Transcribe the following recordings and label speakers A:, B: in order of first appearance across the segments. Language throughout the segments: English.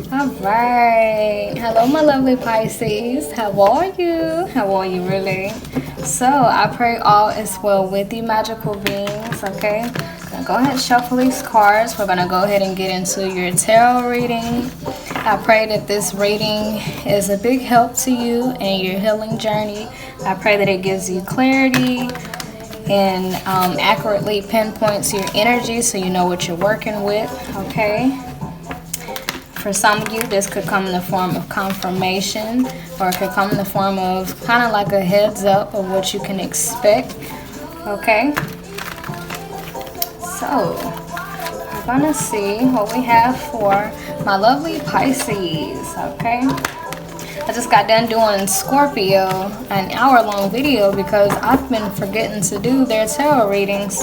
A: All right. Hello, my lovely Pisces. How are you? How are you, really? So, I pray all is well with you, magical beings. Okay. Gonna go ahead and shuffle these cards. We're gonna go ahead and get into your tarot reading. I pray that this reading is a big help to you in your healing journey. I pray that it gives you clarity and accurately pinpoints your energy so you know what you're working with. Okay. For some of you, this could come in the form of confirmation, or it could come in the form of kind of like a heads up of what you can expect. Okay? So, we're gonna see what we have for my lovely Pisces. Okay? I just got done doing Scorpio, an hour-long video, because I've been forgetting to do their tarot readings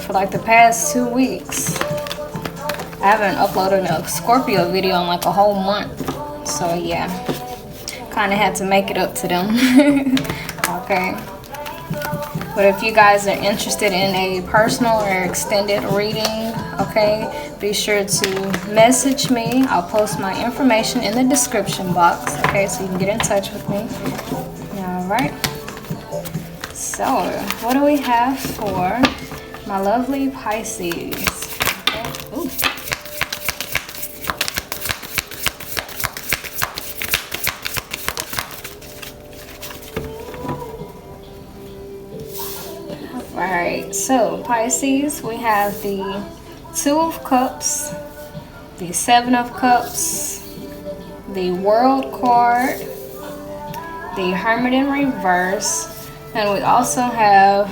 A: for like the past 2 weeks. I haven't uploaded a Scorpio video in like a whole month. So yeah, kind of had to make it up to them. Okay. But if you guys are interested in a personal or extended reading, okay, be sure to message me. I'll post my information in the description box, okay, so you can get in touch with me. All right. So, what do we have for my lovely Pisces? Okay. Ooh. Alright, so Pisces, we have the Two of Cups, the Seven of Cups, the World card, the Hermit in reverse, and we also have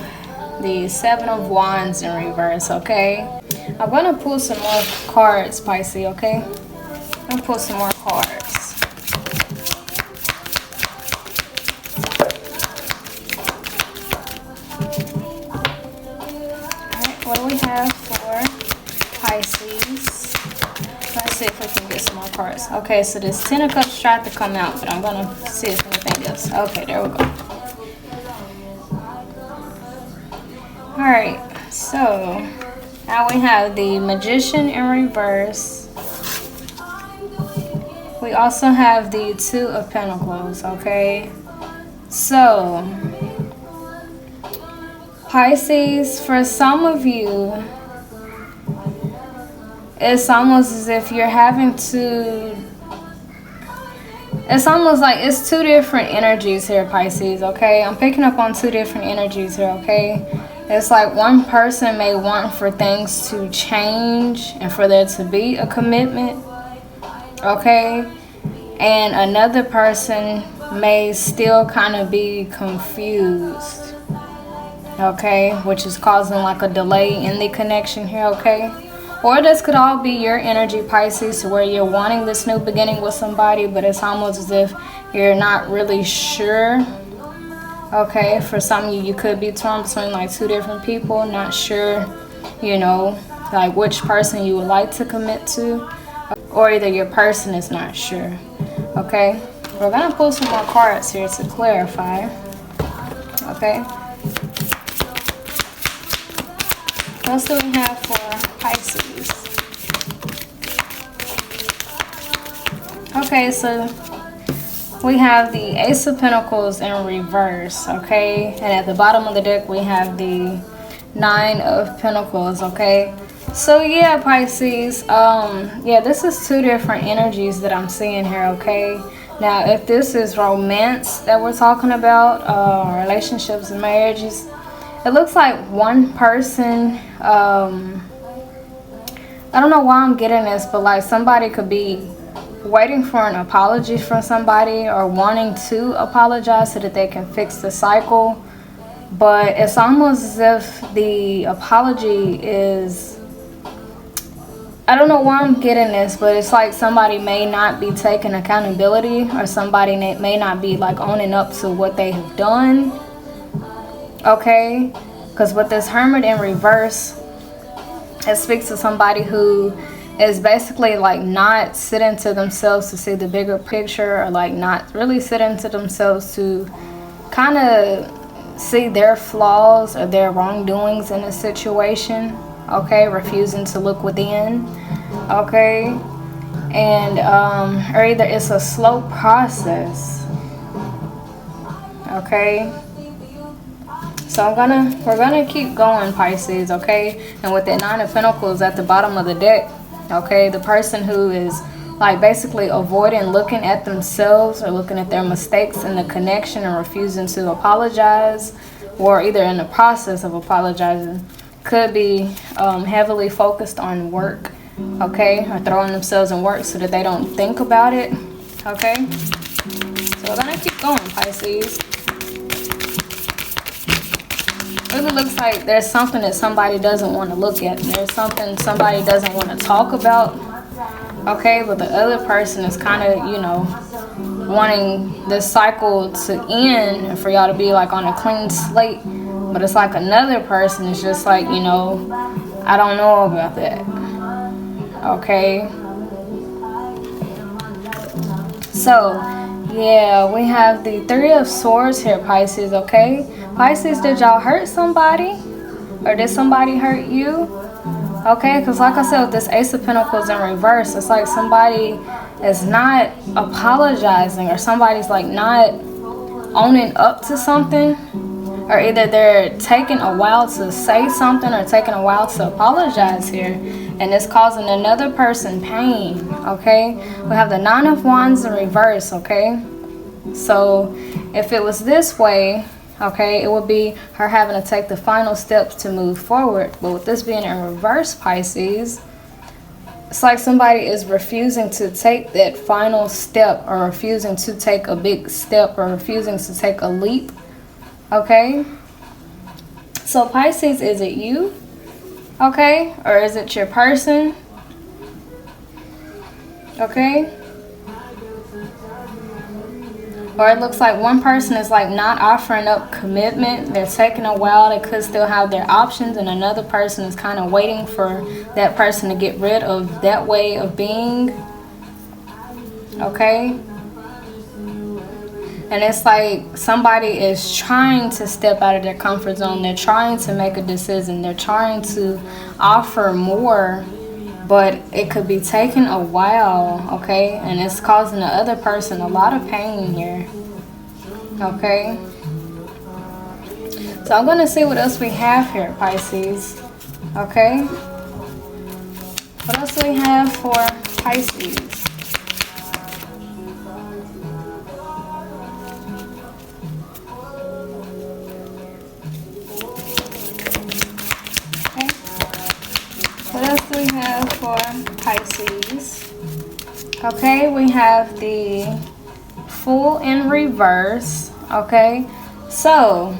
A: the Seven of Wands in reverse, okay? I'm going to pull some more cards, Pisces, okay? I'm going to pull some more cards. What do we have for Pisces? Let's see if we can get some more cards. Okay, so this Ten of Cups tried to come out, but I'm going to see if anything else. Okay, there we go. Alright, so now we have the Magician in reverse. We also have the Two of Pentacles, okay? So Pisces, for some of you, it's almost as if you're having to, it's almost like it's two different energies here, Pisces, okay? I'm picking up on two different energies here, okay? It's like one person may want for things to change and for there to be a commitment, okay? And another person may still kind of be confused. Okay, which is causing like a delay in the connection here, okay? Or this could all be your energy, Pisces, where you're wanting this new beginning with somebody, but it's almost as if you're not really sure. Okay, for some of you, you could be torn between like two different people, not sure, you know, like which person you would like to commit to, or either your person is not sure. Okay, we're gonna pull some more cards here to clarify. Okay. What else do we have for Pisces? Okay, so we have the Ace of Pentacles in reverse, okay? And at the bottom of the deck, we have the Nine of Pentacles, okay? So yeah, Pisces, yeah, this is two different energies that I'm seeing here, okay? Now, if this is romance that we're talking about, relationships and marriages, it looks like one person, I don't know why I'm getting this, but like somebody could be waiting for an apology from somebody or wanting to apologize so that they can fix the cycle. But it's almost as if the apology is, I don't know why I'm getting this, but it's like somebody may not be taking accountability, or somebody may not be like owning up to what they have done. Okay, because with this Hermit in reverse, it speaks to somebody who is basically like not sitting to themselves to see the bigger picture, or like not really sitting to themselves to kind of see their flaws or their wrongdoings in a situation. Okay, refusing to look within. Okay, And or either it's a slow process. Okay, so we're gonna keep going, Pisces. Okay, and with that Nine of Pentacles at the bottom of the deck, okay, the person who is like basically avoiding looking at themselves or looking at their mistakes in the connection and refusing to apologize, or either in the process of apologizing, could be heavily focused on work, okay, or throwing themselves in work so that they don't think about it. Okay, so we're gonna keep going, Pisces. It really looks like there's something that somebody doesn't want to look at. There's something somebody doesn't want to talk about. Okay, but the other person is kind of, you know, wanting this cycle to end and for y'all to be like on a clean slate. But it's like another person is just like, you know, I don't know about that. Okay. So, yeah, we have the Three of Swords here, Pisces, okay? Pisces, did y'all hurt somebody? Or did somebody hurt you? Okay, because like I said, with this Ace of Pentacles in reverse, it's like somebody is not apologizing, or somebody's like not owning up to something, or either they're taking a while to say something or taking a while to apologize here, and it's causing another person pain. Okay, we have the Nine of Wands in reverse. Okay, so if it was this way, okay, it would be her having to take the final steps to move forward. But with this being in reverse, Pisces, it's like somebody is refusing to take that final step, or refusing to take a big step, or refusing to take a leap. Okay, so Pisces, is it you? Okay, or is it your person? Okay, or it looks like one person is like not offering up commitment. They're taking a while. They could still have their options, and another person is kind of waiting for that person to get rid of that way of being. Okay, and it's like somebody is trying to step out of their comfort zone. They're trying to make a decision. They're trying to offer more, but it could be taking a while, okay? And it's causing the other person a lot of pain here, okay? So I'm going to see what else we have here, Pisces, okay? What else do we have for Pisces? What else do we have for Pisces? Okay, we have the Fool in reverse. Okay, so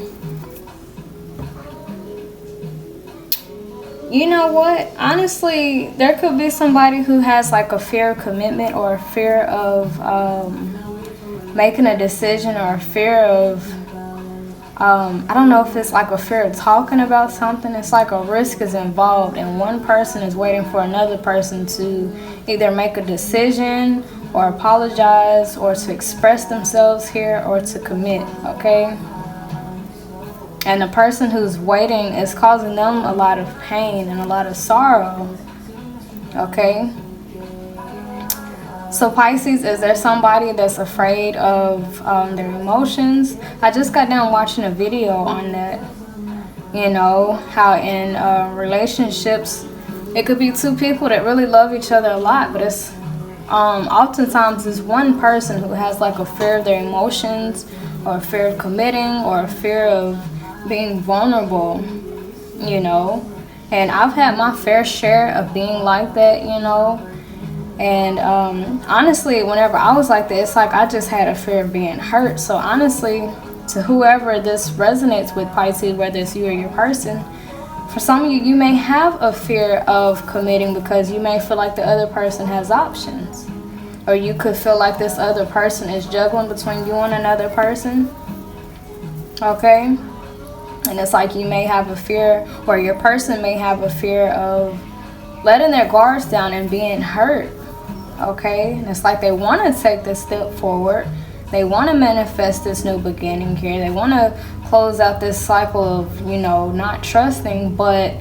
A: you know what? Honestly, there could be somebody who has like a fear of commitment, or a fear of making a decision, or a fear of I don't know if it's like a fear of talking about something. It's like a risk is involved, and one person is waiting for another person to either make a decision, or apologize, or to express themselves here, or to commit, okay? And the person who's waiting is causing them a lot of pain and a lot of sorrow, okay? So Pisces, is there somebody that's afraid of their emotions? I just got done watching a video on that. You know, how in relationships, it could be two people that really love each other a lot, but it's oftentimes it's one person who has like a fear of their emotions, or a fear of committing, or a fear of being vulnerable, you know. And I've had my fair share of being like that, you know. And honestly, whenever I was like that, it's like I just had a fear of being hurt. So honestly, to whoever this resonates with, Pisces, whether it's you or your person, for some of you, you may have a fear of committing because you may feel like the other person has options. Or you could feel like this other person is juggling between you and another person. Okay? And it's like you may have a fear, or your person may have a fear of letting their guards down and being hurt. Okay, and it's like they want to take this step forward. They want to manifest this new beginning here. They want to close out this cycle of, you know, not trusting, but,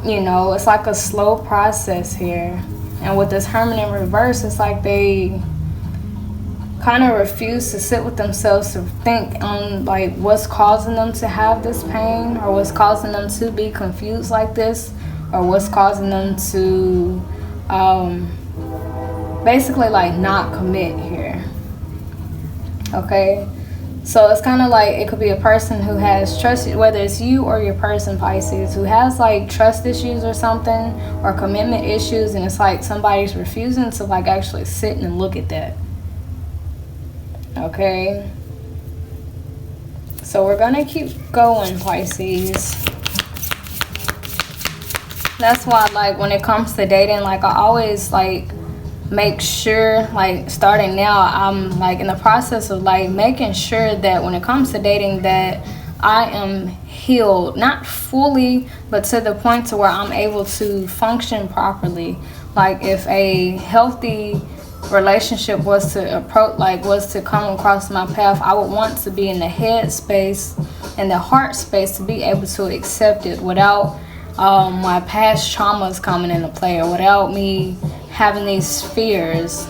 A: you know, it's like a slow process here. And with this Hermit in reverse, it's like they kind of refuse to sit with themselves to think on like what's causing them to have this pain, or what's causing them to be confused like this, or what's causing them to basically like not commit here. Okay, so it's kind of like it could be a person who has trust, whether it's you or your person, Pisces, who has like trust issues or something, or commitment issues, and it's like somebody's refusing to like actually sit and look at that. Okay, so we're gonna keep going, Pisces. That's why, like, when it comes to dating, like, I always like make sure, like, starting now, I'm like in the process of like making sure that when it comes to dating, that I am healed, not fully, but to the point to where I'm able to function properly. Like, if a healthy relationship was to come across my path, I would want to be in the head space and the heart space to be able to accept it without my past traumas coming into play, or without me having these fears,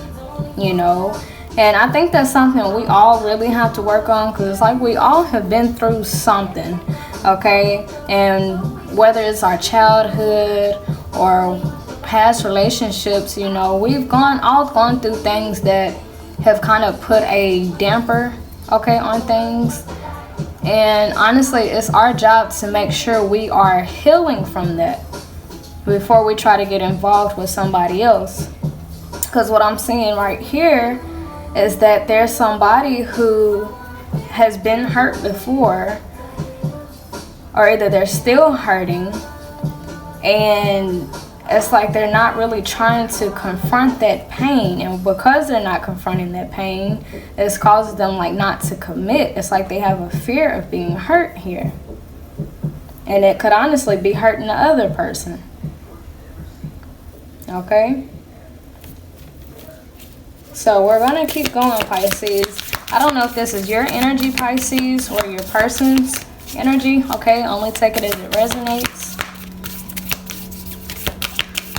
A: you know. And I think that's something we all really have to work on, because it's like we all have been through something, okay? And whether it's our childhood or past relationships, you know, we've all gone through things that have kind of put a damper, okay, on things. And honestly, it's our job to make sure we are healing from that before we try to get involved with somebody else. Because what I'm seeing right here is that there's somebody who has been hurt before, or either they're still hurting, and it's like they're not really trying to confront that pain. And because they're not confronting that pain, it's causes them like not to commit. It's like they have a fear of being hurt here. And it could honestly be hurting the other person. Okay? So we're going to keep going, Pisces. I don't know if this is your energy, Pisces, or your person's energy. Okay? Only take it as it resonates.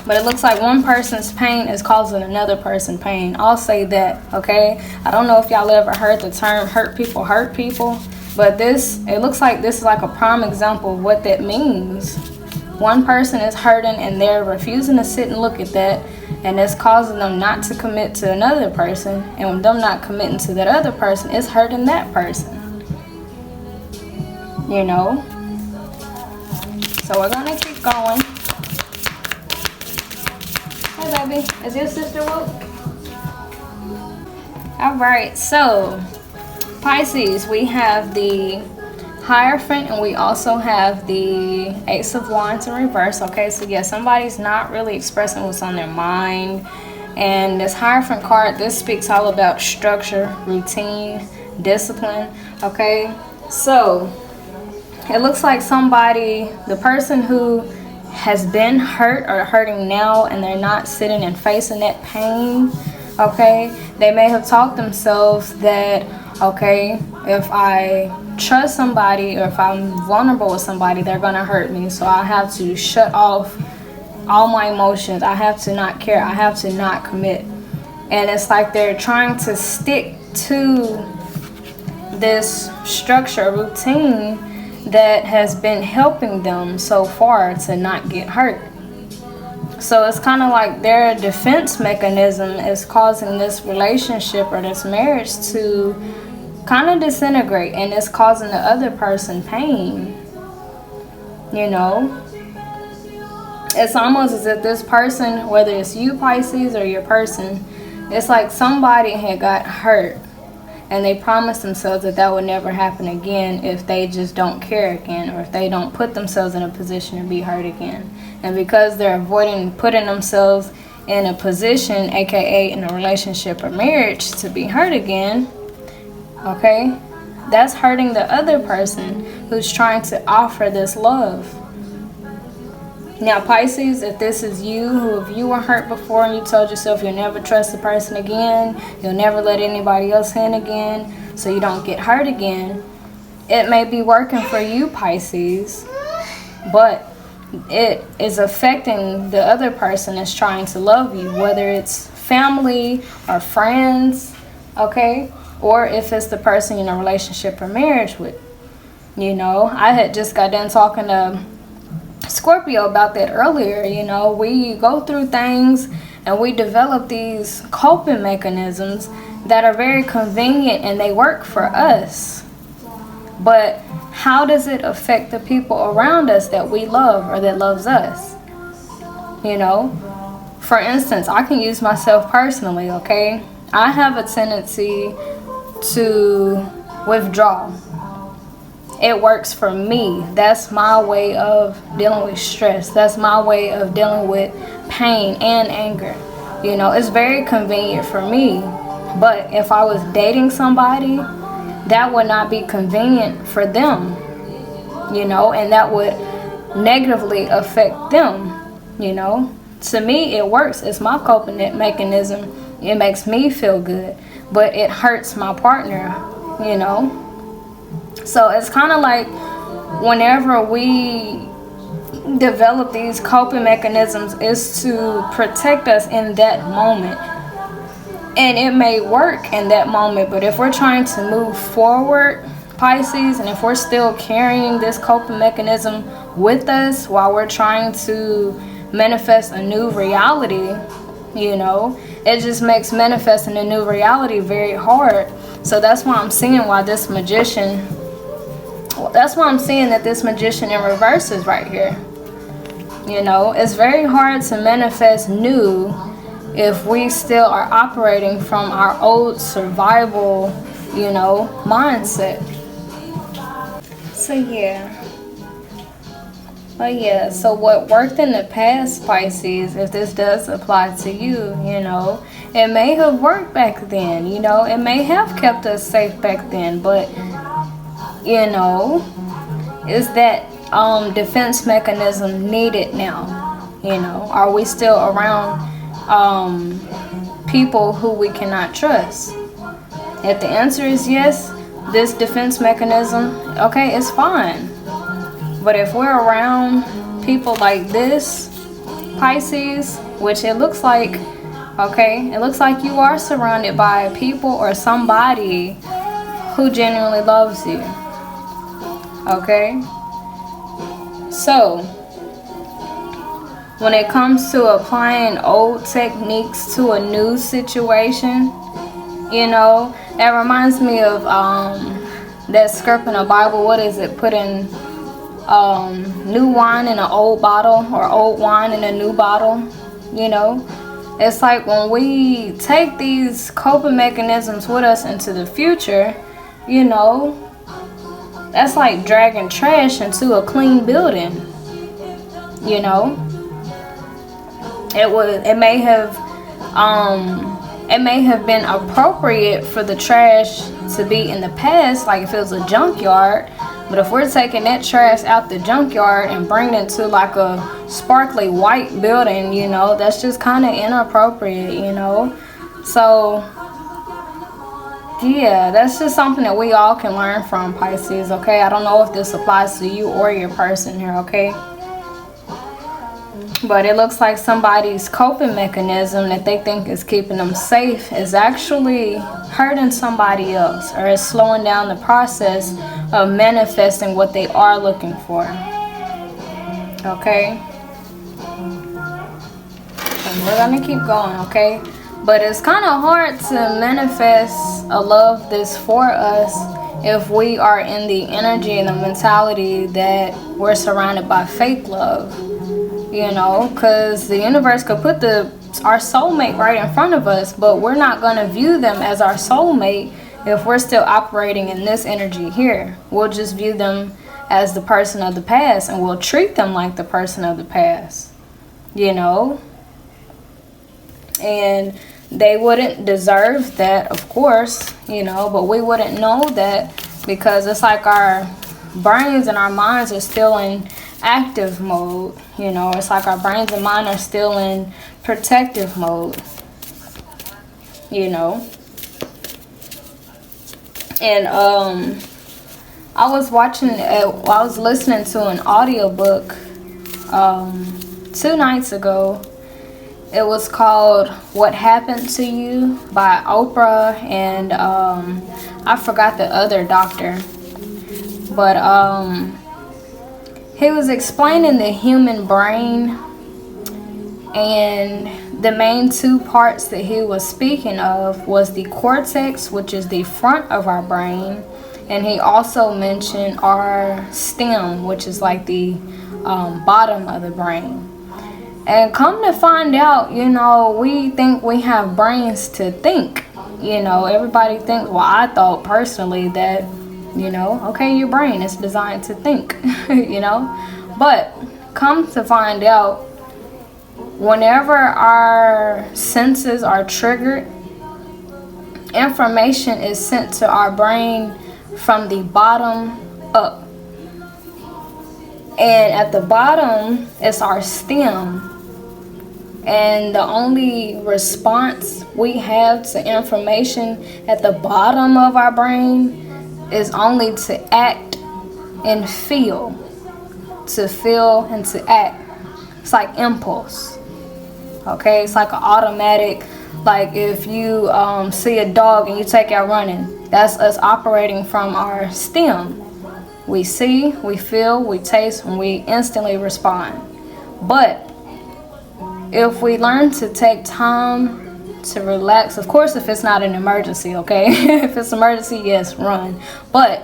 A: But it looks like one person's pain is causing another person pain. I'll say that, okay? I don't know if y'all ever heard the term hurt people. But it looks like this is like a prime example of what that means. One person is hurting and they're refusing to sit and look at that. And it's causing them not to commit to another person. And when them not committing to that other person, it's hurting that person. You know? So we're going to keep going. Hey baby, is your sister woke? Alright, so Pisces, we have the Hierophant and we also have the Ace of Wands in reverse. Okay, so yeah, somebody's not really expressing what's on their mind. And this Hierophant card, this speaks all about structure, routine, discipline. Okay, so it looks like somebody, the person who has been hurt or hurting now, and they're not sitting and facing that pain, okay, they may have taught themselves that, okay, if I trust somebody or if I'm vulnerable with somebody, they're gonna hurt me, so I have to shut off all my emotions. I have to not care. I have to not commit. And it's like they're trying to stick to this structure, routine that has been helping them so far to not get hurt. So it's kind of like their defense mechanism is causing this relationship or this marriage to kind of disintegrate, and it's causing the other person pain. You know, it's almost as if this person, whether it's you, Pisces, or your person, it's like somebody had got hurt and they promised themselves that that would never happen again if they just don't care again, or if they don't put themselves in a position to be hurt again. And because they're avoiding putting themselves in a position, aka in a relationship or marriage, to be hurt again, okay, that's hurting the other person who's trying to offer this love. Now, Pisces, if this is you, who if you were hurt before and you told yourself you'll never trust a person again, you'll never let anybody else in again, so you don't get hurt again, it may be working for you, Pisces, but it is affecting the other person that's trying to love you, whether it's family or friends, okay, or if it's the person you're in a relationship or marriage with. You know, I had just got done talking to Scorpio about that earlier. You know, we go through things and we develop these coping mechanisms that are very convenient and they work for us. But how does it affect the people around us that we love or that loves us? You know, for instance, I can use myself personally, okay? I have a tendency to withdraw. It works for me. That's my way of dealing with stress. That's my way of dealing with pain and anger. You know, it's very convenient for me. But if I was dating somebody, that would not be convenient for them. You know, and that would negatively affect them. You know, to me, it works. It's my coping mechanism. It makes me feel good. But it hurts my partner, you know. So it's kind of like whenever we develop these coping mechanisms, is to protect us in that moment. And it may work in that moment, but if we're trying to move forward, Pisces, and if we're still carrying this coping mechanism with us while we're trying to manifest a new reality, you know, it just makes manifesting a new reality very hard. So that's why I'm seeing that this magician in reverse is right here. You know, it's very hard to manifest new if we still are operating from our old survival, you know, mindset. So yeah. So what worked in the past, Pisces, if this does apply to you, you know, it may have worked back then, you know, it may have kept us safe back then, but, you know, is that defense mechanism needed now? You know, are we still around people who we cannot trust? If the answer is yes, this defense mechanism, okay, it's fine. But if we're around people like this, Pisces, which it looks like, okay, it looks like you are surrounded by people or somebody who genuinely loves you. Okay? So, when it comes to applying old techniques to a new situation, you know, that reminds me of that script in the Bible. What is it? Putting new wine in an old bottle, or old wine in a new bottle. You know, it's like when we take these coping mechanisms with us into the future, you know, that's like dragging trash into a clean building. You know, it may have been appropriate for the trash to be in the past, like if it was a junkyard. But if we're taking that trash out the junkyard and bringing it to like a sparkly white building, you know, that's just kind of inappropriate, you know. So, yeah, that's just something that we all can learn from, Pisces, okay? I don't know if this applies to you or your person here, okay? But it looks like somebody's coping mechanism that they think is keeping them safe is actually hurting somebody else, or is slowing down the process of manifesting what they are looking for. Okay? And we're gonna keep going, okay? But it's kind of hard to manifest a love that's for us if we are in the energy and the mentality that we're surrounded by fake love. You know, because the universe could put our soulmate right in front of us, but we're not going to view them as our soulmate if we're still operating in this energy here. We'll just view them as the person of the past, and we'll treat them like the person of the past, you know. And they wouldn't deserve that, of course, you know, but we wouldn't know that because it's like our brains and our minds are still in active mode, you know. It's like our brains and mind are still in protective mode, you know. And I was listening to an audiobook 2 nights ago. It was called What Happened to You by Oprah and I forgot the other doctor. But he was explaining the human brain, and the main 2 parts that he was speaking of was the cortex, which is the front of our brain, and he also mentioned our stem, which is like the bottom of the brain. And come to find out, you know, we think we have brains to think. You know, everybody thinks, well, I thought personally that, you know, okay, your brain is designed to think, you know. But come to find out, whenever our senses are triggered, information is sent to our brain from the bottom up. And at the bottom is our stem. And the only response we have to information at the bottom of our brain is only to act and feel. To feel and to act. It's like impulse. Okay, it's like an automatic, like if you see a dog and you take out running, that's us operating from our stem. We see, we feel, we taste, and we instantly respond. But if we learn to take time to relax, of course, if it's not an emergency, okay? If it's an emergency, yes, run. But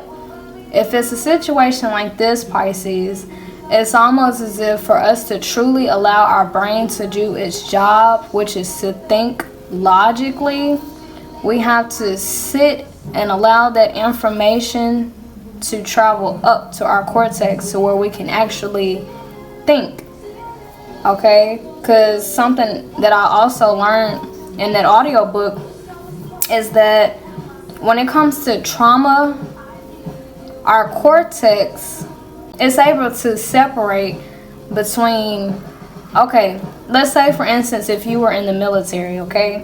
A: if it's a situation like this, Pisces, it's almost as if for us to truly allow our brain to do its job, which is to think logically, we have to sit and allow that information to travel up to our cortex to where we can actually think. Okay, because something that I also learned in that audiobook is that when it comes to trauma, our cortex is able to separate between, okay, let's say for instance, if you were in the military, okay,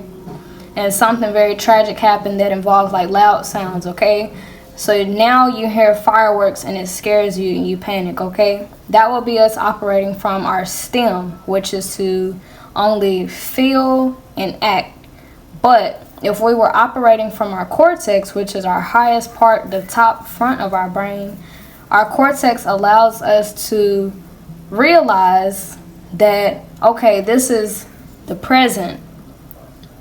A: and something very tragic happened that involves like loud sounds, okay, so now you hear fireworks and it scares you and you panic, okay? That will be us operating from our stem, which is to only feel and act. But if we were operating from our cortex, which is our highest part, the top front of our brain, our cortex allows us to realize that, okay, this is the present.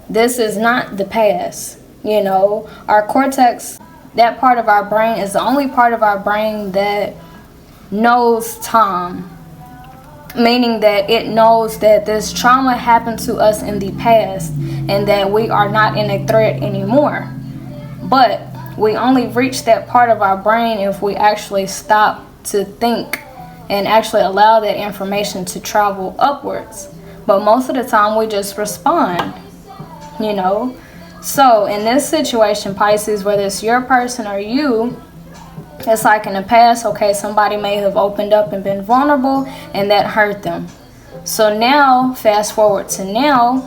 A: This is not the past. You know, our cortex, that part of our brain is the only part of our brain that knows time, meaning that it knows that this trauma happened to us in the past and that we are not in a threat anymore. But we only reach that part of our brain if we actually stop to think and actually allow that information to travel upwards. But most of the time we just respond, you know. So in this situation, Pisces, whether it's your person or you, it's like in the past, okay, somebody may have opened up and been vulnerable and that hurt them. So now, fast forward to now,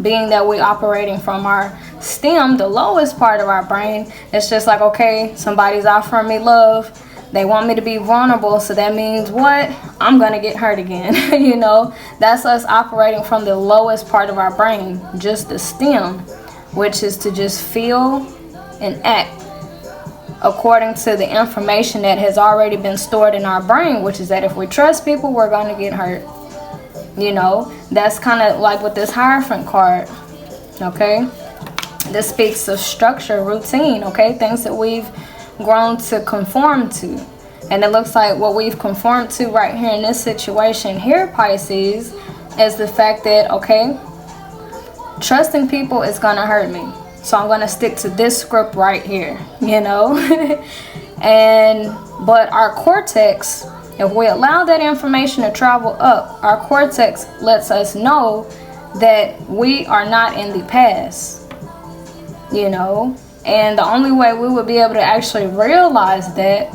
A: being that we're operating from our stem, the lowest part of our brain, it's just like, okay, somebody's offering me love. They want me to be vulnerable, so that means what? I'm going to get hurt again. You know, that's us operating from the lowest part of our brain, just the stem, which is to just feel and act according to the information that has already been stored in our brain, which is that if we trust people, we're going to get hurt. You know, that's kind of like with this Hierophant card, okay? This speaks of structure, routine, okay? Things that we've grown to conform to. And it looks like what we've conformed to right here in this situation here, Pisces, is the fact that, okay, trusting people is going to hurt me. So I'm going to stick to this script right here, you know? But our cortex, if we allow that information to travel up, our cortex lets us know that we are not in the past, you know? And the only way we would be able to actually realize that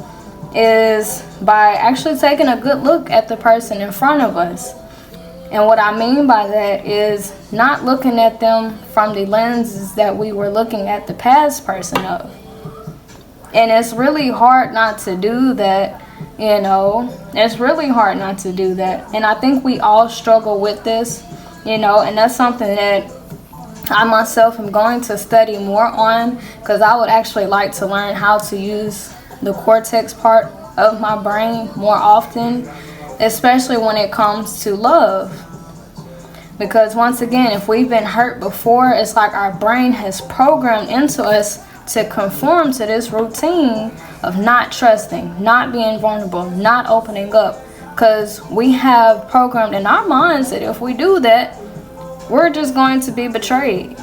A: is by actually taking a good look at the person in front of us. And what I mean by that is not looking at them from the lenses that we were looking at the past person of. And it's really hard not to do that You know, it's really hard not to do that. And I think we all struggle with this, you know, and that's something that I myself am going to study more on, because I would actually like to learn how to use the cortex part of my brain more often, especially when it comes to love. Because once again, if we've been hurt before, it's like our brain has programmed into us to conform to this routine of not trusting, not being vulnerable, not opening up. Because we have programmed in our minds that if we do that, we're just going to be betrayed.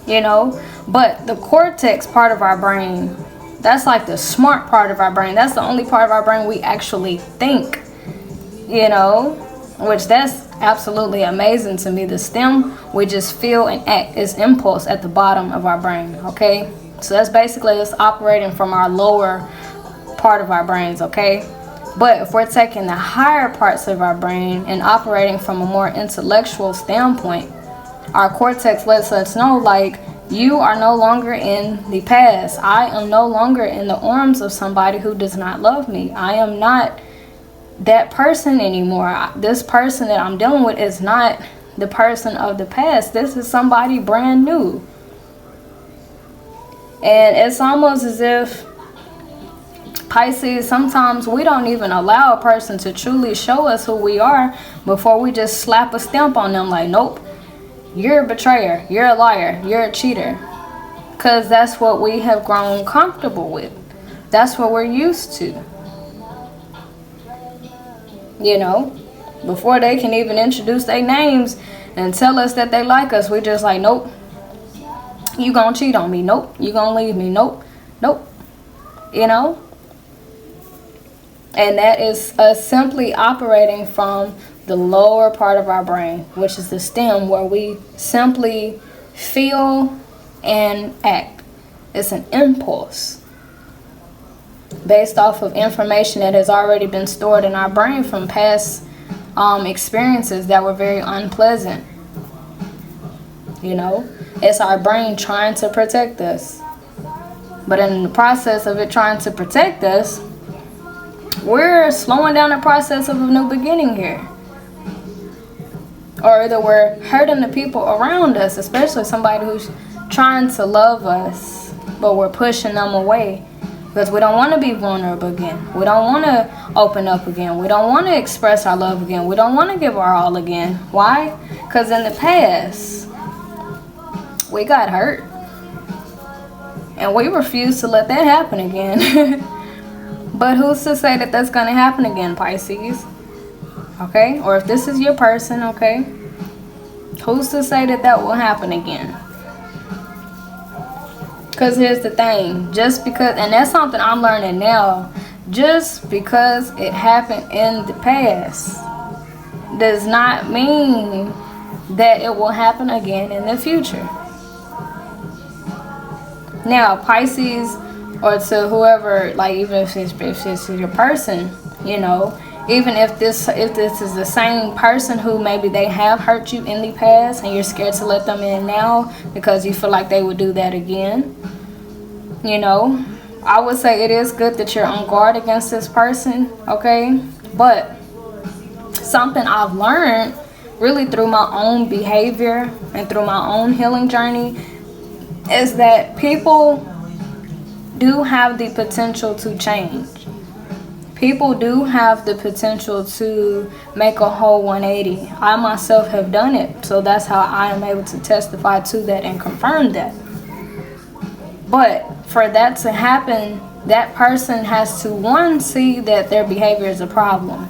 A: You know? But the cortex part of our brain, that's like the smart part of our brain. That's the only part of our brain we actually think. You know? Which that's absolutely amazing to me. The stem, we just feel and act, is impulse at the bottom of our brain. Okay? So that's basically us operating from our lower part of our brains. Okay? But if we're taking the higher parts of our brain and operating from a more intellectual standpoint, our cortex lets us know, like, you are no longer in the past. I am no longer in the arms of somebody who does not love me. I am not that person anymore. This person that I'm dealing with is not the person of the past. This is somebody brand new. And it's almost as if, Pisces, sometimes we don't even allow a person to truly show us who we are before we just slap a stamp on them like, nope, you're a betrayer, you're a liar, you're a cheater. Because that's what we have grown comfortable with. That's what we're used to. You know, before they can even introduce their names and tell us that they like us, we just like, nope, you gonna cheat on me, nope, you gonna leave me, nope, nope, you know. And that is us simply operating from the lower part of our brain, which is the stem, where we simply feel and act. It's an impulse based off of information that has already been stored in our brain from past experiences that were very unpleasant. You know, it's our brain trying to protect us. But in the process of it trying to protect us, we're slowing down the process of a new beginning here. Or either we're hurting the people around us, especially somebody who's trying to love us, but we're pushing them away because we don't want to be vulnerable again. We don't want to open up again. We don't want to express our love again. We don't want to give our all again. Why? Because in the past, we got hurt. And we refuse to let that happen again. But who's to say that that's going to happen again, Pisces? Okay? Or if this is your person, okay? Who's to say that that will happen again? Because here's the thing. Just because, and that's something I'm learning now, just because it happened in the past does not mean that it will happen again in the future. Now, Pisces, or to whoever, like, even if it's your person, you know, even if this is the same person who maybe they have hurt you in the past and you're scared to let them in now because you feel like they would do that again, you know, I would say it is good that you're on guard against this person, okay? But something I've learned really through my own behavior and through my own healing journey is that people do have the potential to change. People do have the potential to make a whole 180. I myself have done it, so that's how I am able to testify to that and confirm that. But for that to happen, that person has to, one, see that their behavior is a problem.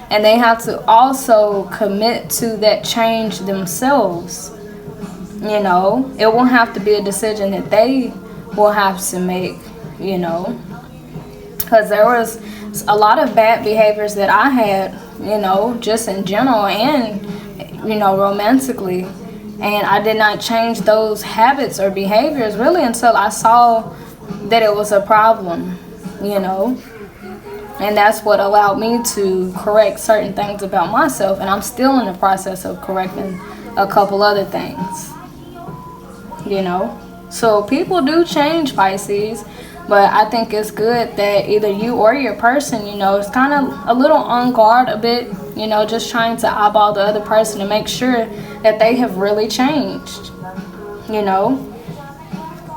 A: And they have to also commit to that change themselves. You know, it won't have to be a decision that they will have to make, you know. Because there was a lot of bad behaviors that I had, you know, just in general and, you know, romantically. And I did not change those habits or behaviors really until I saw that it was a problem, you know. And that's what allowed me to correct certain things about myself. And I'm still in the process of correcting a couple other things, you know. So people do change, Pisces. But I think it's good that either you or your person, you know, is kind of a little on guard a bit, you know, just trying to eyeball the other person to make sure that they have really changed, you know.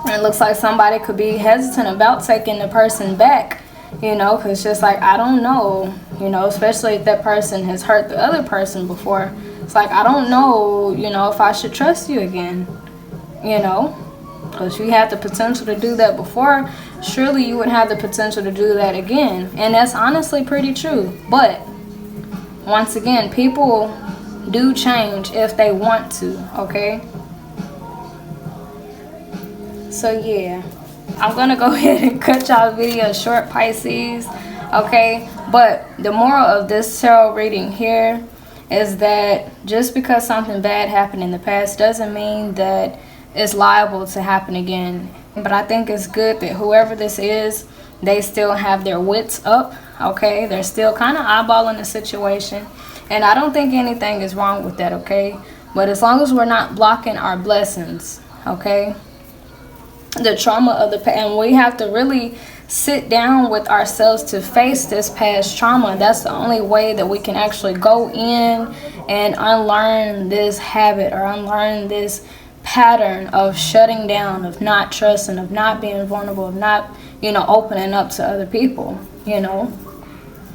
A: It looks like somebody could be hesitant about taking the person back, you know, because just like, I don't know, you know, especially if that person has hurt the other person before. It's like, I don't know, you know, if I should trust you again, you know, because you had the potential to do that before. Surely you would have the potential to do that again. And that's honestly pretty true. But once again, people do change if they want to, okay? So yeah, I'm gonna go ahead and cut y'all video short, Pisces, okay? But the moral of this tarot reading here is that just because something bad happened in the past doesn't mean that it's liable to happen again. But I think it's good that whoever this is, they still have their wits up, okay? They're still kind of eyeballing the situation, and I don't think anything is wrong with that, okay? But as long as we're not blocking our blessings, okay? The trauma of the past, and we have to really sit down with ourselves to face this past trauma. That's the only way that we can actually go in and unlearn this habit or unlearn this pattern of shutting down, of not trusting, of not being vulnerable, of not, you know, opening up to other people, you know,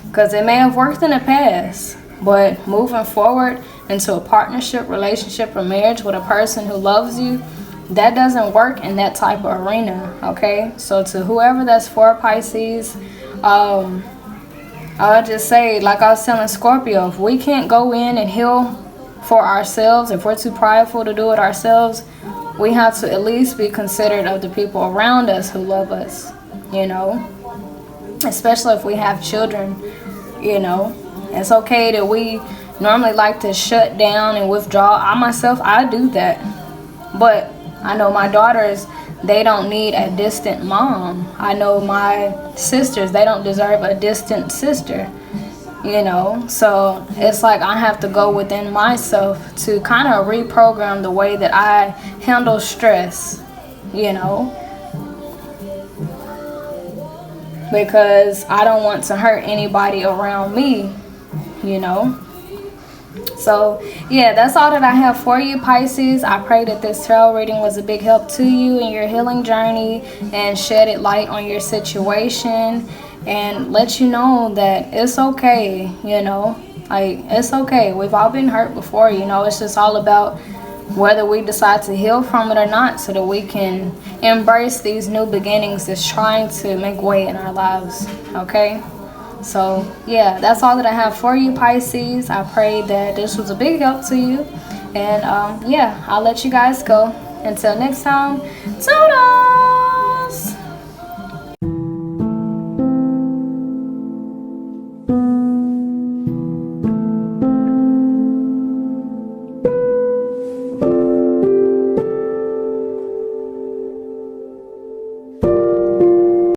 A: because it may have worked in the past, but moving forward into a partnership, relationship, or marriage with a person who loves you, that doesn't work in that type of arena, okay? So to whoever that's for, Pisces, I'll just say, like I was telling Scorpio, if we can't go in and heal for ourselves, if we're too prideful to do it ourselves, we have to at least be considerate of the people around us who love us, you know? Especially if we have children, you know? It's okay that we normally like to shut down and withdraw. I myself, I do that. But I know my daughters, they don't need a distant mom. I know my sisters, they don't deserve a distant sister, you know. So it's like I have to go within myself to kind of reprogram the way that I handle stress, you know, because I don't want to hurt anybody around me, you know. So yeah, that's all that I have for you, Pisces. I pray that this tarot reading was a big help to you in your healing journey and shedded light on your situation and let you know that it's okay, you know, like it's okay. We've all been hurt before, you know. It's just all about whether we decide to heal from it or not, so that we can embrace these new beginnings that's trying to make way in our lives, okay? So yeah, that's all that I have for you, Pisces. I pray that this was a big help to you, and yeah, I'll let you guys go. Until next time, toodles!